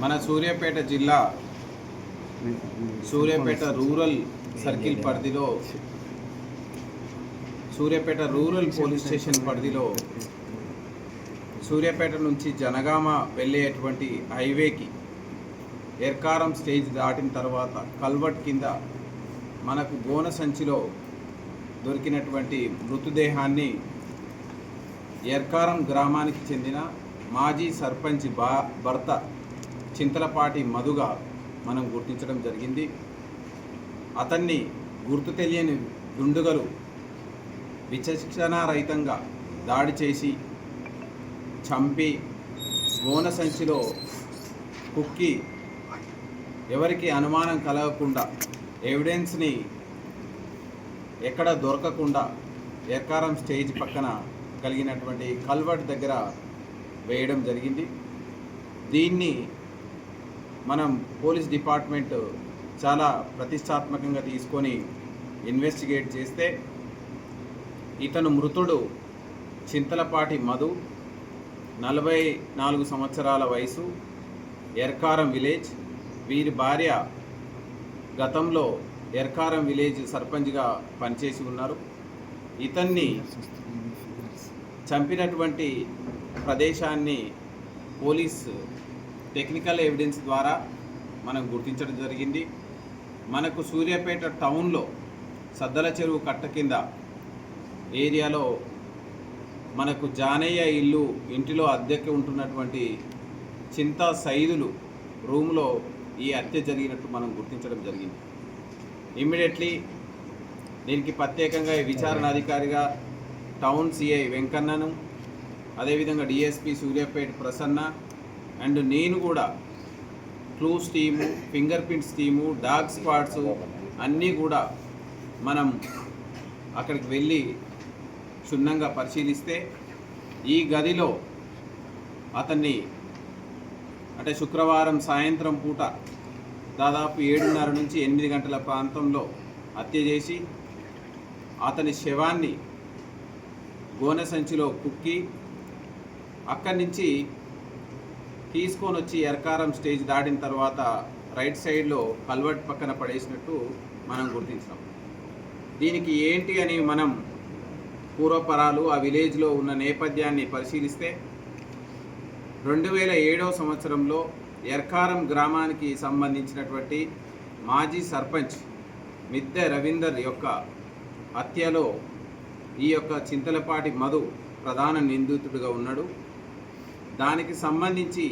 మన సూర్యాపేట జిల్లా Suryapet rural circle పరిధిలో సూర్యాపేట రూరల్ పోలీస్ స్టేషన్ పరిధిలో సూర్యాపేట నుంచి జనగామ వెళ్ళేటువంటి హైవేకి ఎర్కారం స్టేజ్ దాటిన తర్వాత కల్వర్ట్ కింద మనకు గోన సంచిలో దొరికినటువంటి మృతదేహాన్ని ఎర్కారం గ్రామానికి చెందిన మాజీ సర్పంచ్ భర్త చింతలపాటి మధుగా మనం గుర్తించడం జరిగింది. అతన్ని గుర్తు తెలియని దుండగులు విచక్షణారహితంగా దాడి చేసి చంపి గోన సంచిలో కుక్కి ఎవరికి అనుమానం కలగకుండా ఎవిడెన్స్ని ఎక్కడ దొరకకుండా ఎర్కారం స్టేజ్ పక్కన కలిగినటువంటి కల్వర్ట్ దగ్గర వేయడం జరిగింది. దీన్ని మనం పోలీస్ డిపార్ట్మెంట్ చాలా ప్రతిష్టాత్మకంగా తీసుకొని ఇన్వెస్టిగేట్ చేస్తే ఇతను మృతుడు చింతలపాటి మధు, 44 సంవత్సరాల వయసు, ఎర్కారం విలేజ్. వీరి భార్య గతంలో ఎర్కారం విలేజ్ సర్పంచ్గా పనిచేసి ఉన్నారు. ఇతన్ని చంపినటువంటి ప్రదేశాన్ని పోలీస్ టెక్నికల్ ఎవిడెన్స్ ద్వారా మనం గుర్తించడం జరిగింది. మనకు సూర్యాపేట టౌన్లో సద్దల చెరువు కట్ట కింద ఏరియాలో మనకు జానయ్య ఇంటిలో అద్దెకి ఉంటున్నటువంటి చింతా సైదులు రూమ్లో ఈ హత్య జరిగినట్టు మనం గుర్తించడం జరిగింది. ఇమ్మీడియట్లీ దీనికి ప్రత్యేకంగా విచారణ అధికారిగా టౌన్ సిఐ వెంకన్నను, అదేవిధంగా డిఎస్పి సూర్యాపేట ప్రసన్న అండ్ నేను కూడా clues team, finger prints team, dog squads అన్నీ కూడా మనం అక్కడికి వెళ్ళి క్షుణ్ణంగా పరిశీలిస్తే ఈ గదిలో అతన్ని అంటే శుక్రవారం సాయంత్రం పూట దాదాపు 7:30 నుంచి 8 గంటల ప్రాంతంలో హత్య చేసి అతని శవాన్ని గోనె సంచిలో కుక్కి అక్కడి నుంచి తీసుకొని వచ్చి ఎర్కారం స్టేజ్ దాటిన తర్వాత రైట్ సైడ్లో కల్వర్ట్ పక్కన పడేసినట్టు మనం గుర్తించాం. దీనికి ఏంటి అని మనం పూర్వపరాలు ఆ విలేజ్లో ఉన్న నేపథ్యాన్ని పరిశీలిస్తే 2007 సంవత్సరంలో ఎర్కారం గ్రామానికి సంబంధించినటువంటి మాజీ సర్పంచ్ మిద్దె రవీందర్ యొక్క హత్యలో ఈ యొక్క చింతలపాటి మధు ప్రధాన నిందితుడిగా ఉన్నాడు. దానికి సంబంధించి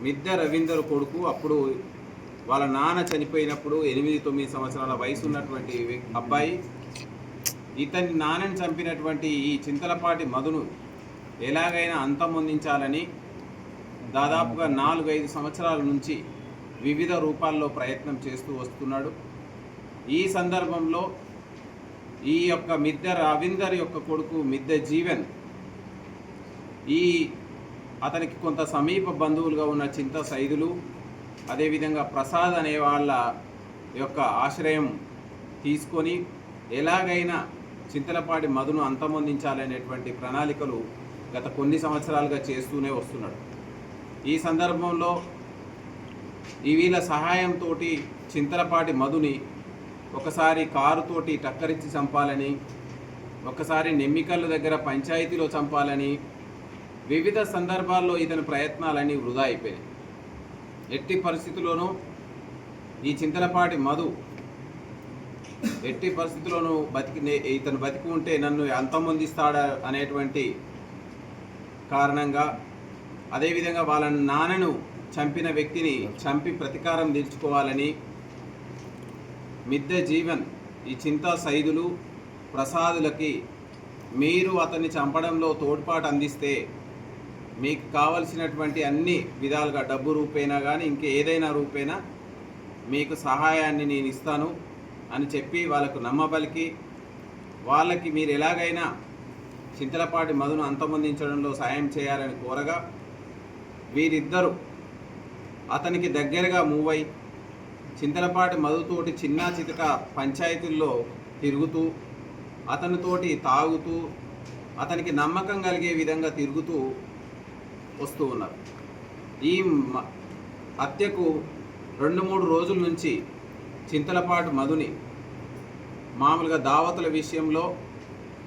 మిద్దె రవీందర్ కొడుకు అప్పుడు వాళ్ళ నాన్న చనిపోయినప్పుడు 8-9 సంవత్సరాల వయసు ఉన్నటువంటి అబ్బాయి ఇతని నాన్నని చంపినటువంటి ఈ చింతలపాటి మధును ఎలాగైనా అంతమొందించాలని దాదాపుగా 4-5 సంవత్సరాల నుంచి వివిధ రూపాల్లో ప్రయత్నం చేస్తూ వస్తున్నాడు. ఈ సందర్భంలో ఈ యొక్క మిద్దె రవీందర్ యొక్క కొడుకు మిద్దె జీవన్ అతనికి కొంత సమీప బంధువులుగా ఉన్న చింత సైదులు, అదేవిధంగా ప్రసాద్ అనే వాళ్ళ యొక్క ఆశ్రయం తీసుకొని ఎలాగైనా చింతలపాటి మధును అంతమొందించాలనేటువంటి ప్రణాళికలు గత కొన్ని సంవత్సరాలుగా చేస్తూనే వస్తున్నాడు. ఈ సందర్భంలో వీళ్ళ సహాయంతో చింతలపాటి మధుని ఒకసారి కారుతోటి టక్కరించి చంపాలని, ఒకసారి నెమ్మికల్లు దగ్గర పంచాయతీలో చంపాలని, వివిధ సందర్భాల్లో ఇతని ప్రయత్నాలన్నీ వృధా అయిపోయాయి. ఎట్టి పరిస్థితుల్లోనూ ఈ చింతలపాటి మధు ఎట్టి పరిస్థితుల్లోనూ ఇతను బతికి ఉంటే నన్ను అంతమొందిస్తాడా అనేటువంటి కారణంగా, అదేవిధంగా వాళ్ళ నాన్నను చంపిన వ్యక్తిని చంపి ప్రతీకారం తీర్చుకోవాలని మిద్దె జీవన్ ఈ చింతా సైదులు ప్రసాదులకి మీరు అతన్ని చంపడంలో తోడ్పాటు అందిస్తే మీకు కావలసినటువంటి అన్ని విధాలుగా డబ్బు రూపేనా కానీ ఇంకేదైనా రూపేనా మీకు సహాయాన్ని నేను ఇస్తాను అని చెప్పి వాళ్ళకు నమ్మబలికి వాళ్ళకి మీరు ఎలాగైనా చింతలపాటి మధును అంతమొందించడంలో సాయం చేయాలని కోరగా వీరిద్దరూ అతనికి దగ్గరగా మూవ్ అయి చింతలపాటి మధుతోటి చిన్న చితక పంచాయతీల్లో తిరుగుతూ అతనితోటి తాగుతూ అతనికి నమ్మకం కలిగే విధంగా తిరుగుతూ వస్తూ ఉన్నారు. హత్యకు 2-3 రోజుల నుంచి చింతలపాటి మధుని మామూలుగా దావతుల విషయంలో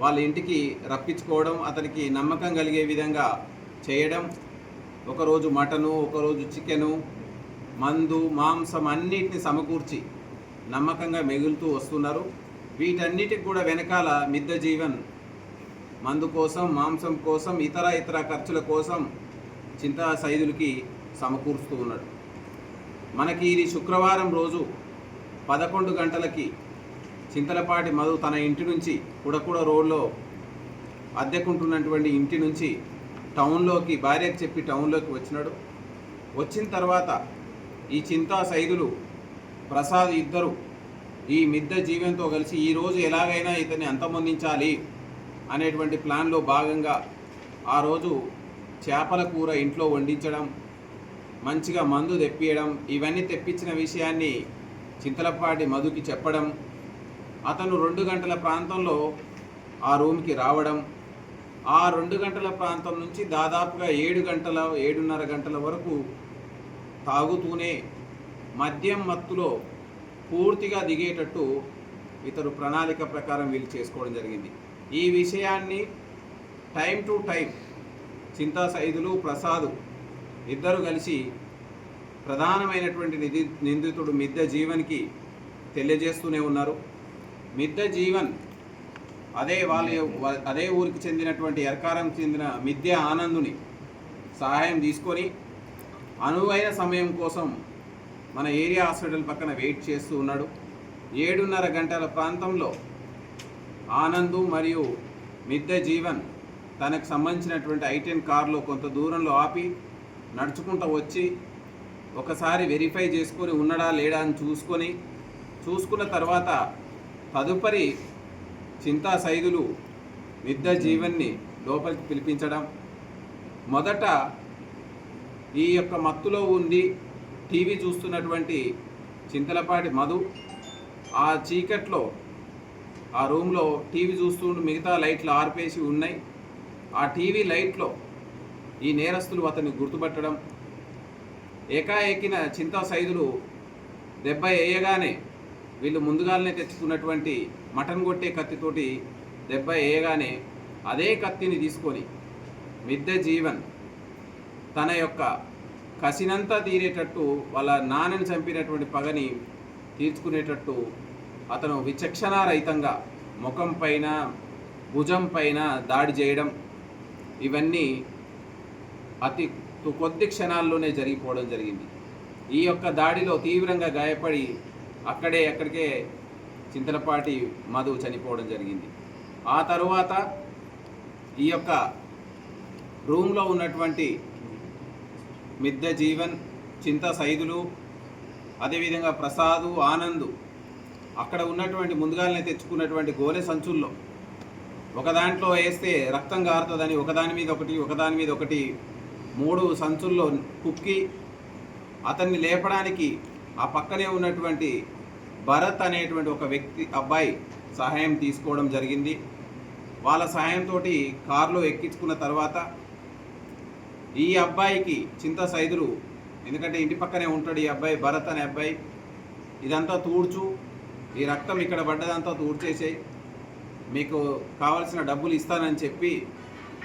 వాళ్ళ ఇంటికి రప్పించుకోవడం, అతనికి నమ్మకం కలిగే విధంగా చేయడం, ఒకరోజు మటను, ఒకరోజు చికెను, మందు, మాంసం అన్నిటిని సమకూర్చి నమ్మకంగా మిగులుతూ వస్తున్నారు. వీటన్నిటికి కూడా వెనకాల మిద్దె జీవన్ మందు కోసం, మాంసం కోసం, ఇతర ఖర్చుల కోసం చింతా సైదులకి సమకూరుస్తూ ఉన్నాడు. మనకి ఇది శుక్రవారం రోజు 11 గంటలకి చింతలపాటి మధు తన ఇంటి నుంచి కుడకుడ రోడ్లో అద్దెకుంటున్నటువంటి ఇంటి నుంచి టౌన్లోకి భార్యకు చెప్పి టౌన్లోకి వచ్చినాడు. వచ్చిన తర్వాత ఈ చింతా సైదులు ప్రసాద్ ఇద్దరు ఈ మిద్దె జీవన్తో కలిసి ఈరోజు ఎలాగైనా ఇతన్ని అంతమొందించాలి అనేటువంటి ప్లాన్లో భాగంగా ఆ రోజు చేపల కూర ఇంట్లో వండించడం, మంచిగా మందు తెప్పియడం, ఇవన్నీ తెప్పించిన విషయాన్ని చింతలపాటి మధుకి చెప్పడం, అతను 2 గంటల ప్రాంతంలో ఆ రూమ్కి రావడం, ఆ 2 గంటల ప్రాంతం నుంచి దాదాపుగా 7-7:30 గంటల వరకు తాగుతూనే మద్యం మత్తులో పూర్తిగా దిగేటట్టు ఇతరు ప్రణాళిక ప్రకారం వీళ్ళు చేసుకోవడం జరిగింది. ఈ విషయాన్ని టైం టు టైం చింతా సైదులు, ప్రసాద్ ఇద్దరు కలిసి ప్రధానమైనటువంటి నిందితుడు మిద్దె జీవన్కి తెలియజేస్తూనే ఉన్నారు. మిద్దె జీవన్ అదే ఊరికి చెందినటువంటి ఎర్కారం చెందిన మిద్దె ఆనందుని సహాయం తీసుకొని అనువైన సమయం కోసం మన ఏరియా హాస్పిటల్ పక్కన వెయిట్ చేస్తూ ఉన్నాడు. 7:30 గంటల ప్రాంతంలో ఆనందు మరియు మిద్దె జీవన్ తనకు సంబంధించినటువంటి I-10 కారులో కొంత దూరంలో ఆపి నడుచుకుంటూ వచ్చి ఒకసారి వెరిఫై చేసుకొని ఉన్నాడా లేడా అని చూసుకున్న తర్వాత తదుపరి చింతా సైదులు మిద్దె జీవన్ని లోపలికి పిలిపించడం, మొదట ఈ యొక్క మత్తులో ఉండి టీవీ చూస్తున్నటువంటి చింతలపాటి మధు ఆ చీకట్లో ఆ రూమ్లో టీవీ చూస్తుంటూ మిగతా లైట్లు ఆర్పేసి ఉన్నాయి. ఆ టీవీ లైట్లో ఈ నేరస్తులు అతన్ని గుర్తుపట్టడం, ఏకాఏకిన చింతా సైదులు దెబ్బ వేయగానే వీళ్ళు ముందుగానే తెచ్చుకున్నటువంటి మటన్ కొట్టే కత్తితోటి దెబ్బ వేయగానే అదే కత్తిని తీసుకొని మిద్దె జీవన్ తన యొక్క కసినంతా తీరేటట్టు, వాళ్ళ నాన్నని చంపినటువంటి పగని తీర్చుకునేటట్టు అతను విచక్షణారహితంగా ముఖం పైన, భుజం పైన దాడి చేయడం, ఇవన్నీ అతి కొద్ది క్షణాల్లోనే జరిగిపోవడం జరిగింది. ఈ యొక్క దాడిలో తీవ్రంగా గాయపడి అక్కడికే చింతలపాటి మధు చనిపోవడం జరిగింది. ఆ తరువాత ఈ యొక్క రూమ్లో ఉన్నటువంటి మిద్దె జీవన్, చింతా సైదులు, అదేవిధంగా ప్రసాదు, ఆనందు అక్కడ ఉన్నటువంటి ముందుగానే తెచ్చుకున్నటువంటి గోనె సంచుల్లో ఒక దాంట్లో వేస్తే రక్తం గారుతుందని ఒకదాని మీద ఒకటి 3 సంచుల్లో కుక్కి అతన్ని లేపడానికి ఆ పక్కనే ఉన్నటువంటి భరత్ అనేటువంటి ఒక అబ్బాయి సహాయం తీసుకోవడం జరిగింది. వాళ్ళ సహాయంతో కారులో ఎక్కించుకున్న తర్వాత ఈ అబ్బాయికి చింతా సైదులు, ఎందుకంటే ఇంటి పక్కనే ఉంటాడు ఈ అబ్బాయి, భరత్ అనే అబ్బాయి, ఇదంతా తూడ్చు, ఈ రక్తం ఇక్కడ పడ్డదంతా తూడ్చేసేయి, మీకు కావాల్సిన డబ్బులు ఇస్తానని చెప్పి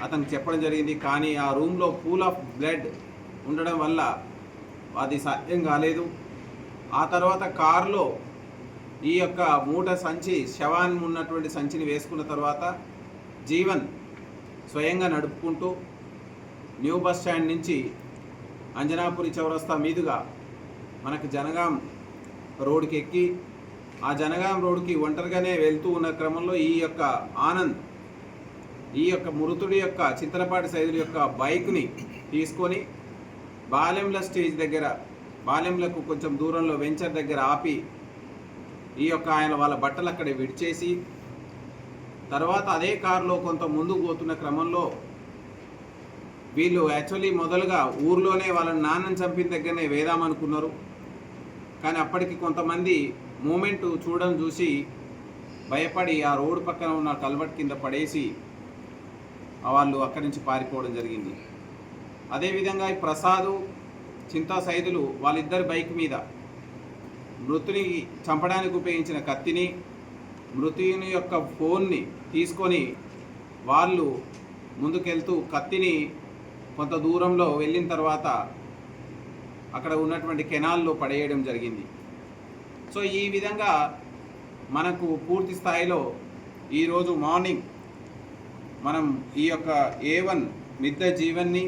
అతనికి చెప్పడం జరిగింది. కానీ ఆ రూమ్లో పూల్ ఆఫ్ బ్లడ్ ఉండడం వల్ల అది సాధ్యం కాలేదు. ఆ తర్వాత కారులో ఈ యొక్క మూట సంచి, శవాన్ని ఉన్నటువంటి సంచిని వేసుకున్న తర్వాత జీవన్ స్వయంగా నడుపుకుంటూ న్యూ బస్ స్టాండ్ నుంచి అంజనాపురి చౌరస్తా మీదుగా మనకు జనగాం రోడ్డుకి ఎక్కి ఆ జనగాం రోడ్డుకి ఒంటరిగానే వెళ్తూ ఉన్న క్రమంలో ఈ యొక్క ఆనంద్ ఈ యొక్క మృతుడి యొక్క చింతలపాటి సైదుల యొక్క బైక్ని తీసుకొని బాలెంల స్టేజ్ దగ్గర, బాలెంలకు కొంచెం దూరంలో వెంచర్ దగ్గర ఆపి ఈ యొక్క వాళ్ళ బట్టలు అక్కడ విడిచేసి తర్వాత అదే కారులో కొంత ముందుకు పోతున్న క్రమంలో వీళ్ళు యాక్చువల్లీ మొదలుగా ఊర్లోనే వాళ్ళ నాన్నని చంపిన దగ్గరనే వేదామనుకున్నారు. కానీ అప్పటికి కొంతమంది మూమెంట్ చూసి భయపడి ఆ రోడ్డు పక్కన ఉన్న కల్వర్ట్ కింద పడేసి వాళ్ళు అక్కడి నుంచి పారిపోవడం జరిగింది. అదేవిధంగా ఈ ప్రసాదు చింతా సైదులు వాళ్ళిద్దరి బైక్ మీద మృతుని చంపడానికి ఉపయోగించిన కత్తిని, మృతుని యొక్క ఫోన్ని తీసుకొని వాళ్ళు ముందుకెళ్తూ కత్తిని కొంత దూరంలో వెళ్ళిన తర్వాత అక్కడ ఉన్నటువంటి కెనాల్లో పడేయడం జరిగింది. సో ఈ విధంగా మనకు పూర్తి స్థాయిలో ఈరోజు మార్నింగ్ మనం ఈ యొక్క A1 మిద్దె జీవన్ని,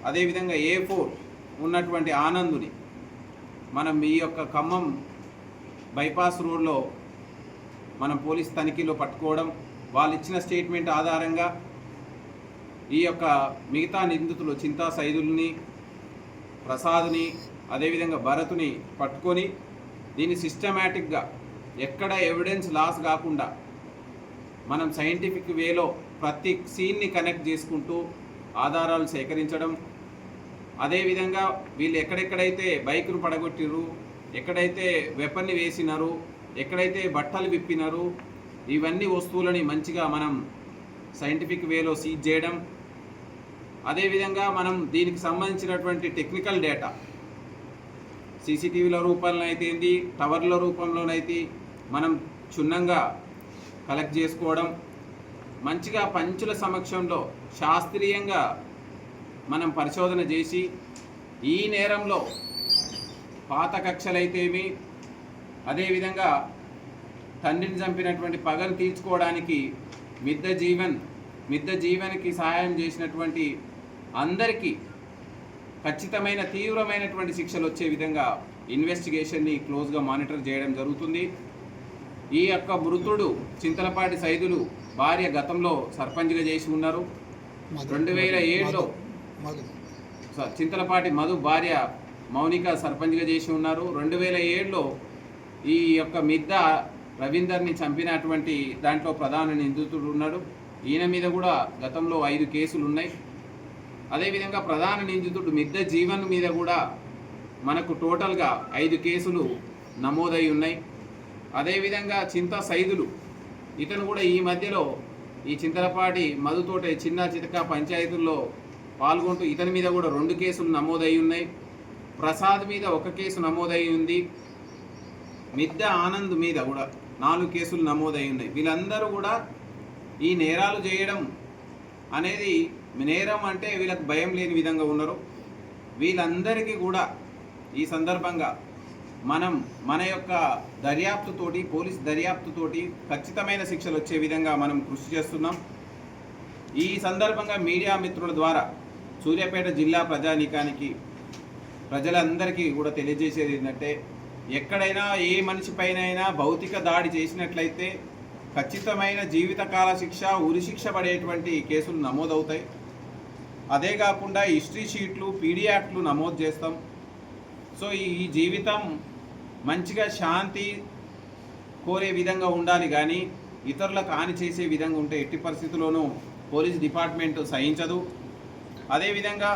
అదేవిధంగా A4 ఉన్నటువంటి ఆనందుని మనం ఈ యొక్క ఖమ్మం బైపాస్ రోడ్లో మనం పోలీస్ తనిఖీలో పట్టుకోవడం, వాళ్ళు ఇచ్చిన స్టేట్మెంట్ ఆధారంగా ఈ యొక్క మిగతా నిందితులు చింతా సైదుల్ని, ప్రసాద్ని, అదేవిధంగా భరత్ని పట్టుకొని దీన్ని సిస్టమేటిక్గా ఎక్కడ ఎవిడెన్స్ లాస్ కాకుండా మనం సైంటిఫిక్ వేలో ప్రతి సీన్ని కనెక్ట్ చేసుకుంటూ ఆధారాలు సేకరించడం, అదేవిధంగా వీళ్ళు ఎక్కడెక్కడైతే బైక్ను పడగొట్టిరు, ఎక్కడైతే వెపన్ని వేసినారు, ఎక్కడైతే బట్టలు విప్పినారు, ఇవన్నీ వస్తువులని మంచిగా మనం సైంటిఫిక్ వేలో సీజ్ చేయడం, అదేవిధంగా మనం దీనికి సంబంధించినటువంటి టెక్నికల్ డేటా సీసీటీవీల రూపంలో అయితే ఏంది, టవర్ల రూపంలోనైతే మనం క్షుణ్ణంగా కలెక్ట్ చేసుకోవడం, మంచిగా పంచుల సమక్షంలో శాస్త్రీయంగా మనం పరిశోధన చేసి ఈ నేరంలో పాత కక్షలైతేమి, అదేవిధంగా తండ్రిని చంపినటువంటి పగను తీర్చుకోవడానికి మిద్దె జీవన్కి సహాయం చేసినటువంటి అందరికీ ఖచ్చితమైన తీవ్రమైనటువంటి శిక్షలు వచ్చే విధంగా ఇన్వెస్టిగేషన్ని క్లోజ్గా మానిటర్ చేయడం జరుగుతుంది. ఈ యొక్క మృతుడు చింతలపాటి సైదులు భార్య గతంలో సర్పంచ్గా చేసి ఉన్నారు. 2007లో చింతలపాటి మధు భార్య మౌనిక సర్పంచ్గా చేసి ఉన్నారు. 2007లో ఈ యొక్క మిద్దె రవీందర్ని చంపినటువంటి దాంట్లో ప్రధాన నిందితుడు ఉన్నాడు. ఈయన మీద కూడా గతంలో 5 కేసులు ఉన్నాయి. అదేవిధంగా ప్రధాన నిందితుడు మిద్దె జీవన్ మీద కూడా మనకు టోటల్గా 5 కేసులు నమోదై ఉన్నాయి. అదేవిధంగా చింతా సైదులు ఇతను కూడా ఈ మధ్యలో ఈ చింతలపాటి మధుతోటే చిన్న చితక పంచాయతీల్లో పాల్గొంటూ ఇతని మీద కూడా 2 కేసులు నమోదై ఉన్నాయి. ప్రసాద్ మీద 1 కేసు నమోదై ఉంది. మిద్దె ఆనంద్ మీద కూడా 4 కేసులు నమోదై ఉన్నాయి. వీళ్ళందరూ కూడా ఈ నేరాలు చేయడం అనేది నేరం అంటే వీళ్ళకి భయం లేని విధంగా ఉన్నారు. వీళ్ళందరికీ కూడా ఈ సందర్భంగా మనం మన యొక్క దర్యాప్తుతోటి, పోలీస్ దర్యాప్తుతోటి ఖచ్చితమైన శిక్షలు వచ్చే విధంగా మనం కృషి చేస్తున్నాం. ఈ సందర్భంగా మీడియా మిత్రుల ద్వారా సూర్యాపేట జిల్లా ప్రజానీకానికి, ప్రజలందరికీ కూడా తెలియజేసేది ఏంటంటే, ఎక్కడైనా ఏ మనిషి పైనైనా భౌతిక దాడి చేసినట్లయితే ఖచ్చితమైన జీవితకాల శిక్ష, ఉరిశిక్ష పడేటువంటి కేసులు నమోదవుతాయి. అదే కాకుండా హిస్టరీ షీట్లు, పీడీ యాక్ట్లు నమోదు చేస్తాం. సో ఈ జీవితం మంచిగా శాంతి కోరే విధంగా ఉండాలి, కానీ ఇతరులకు హాని చేసే విధంగా ఉంటే ఎట్టి పరిస్థితుల్లోనూ పోలీస్ డిపార్ట్మెంట్ సహించదు. అదేవిధంగా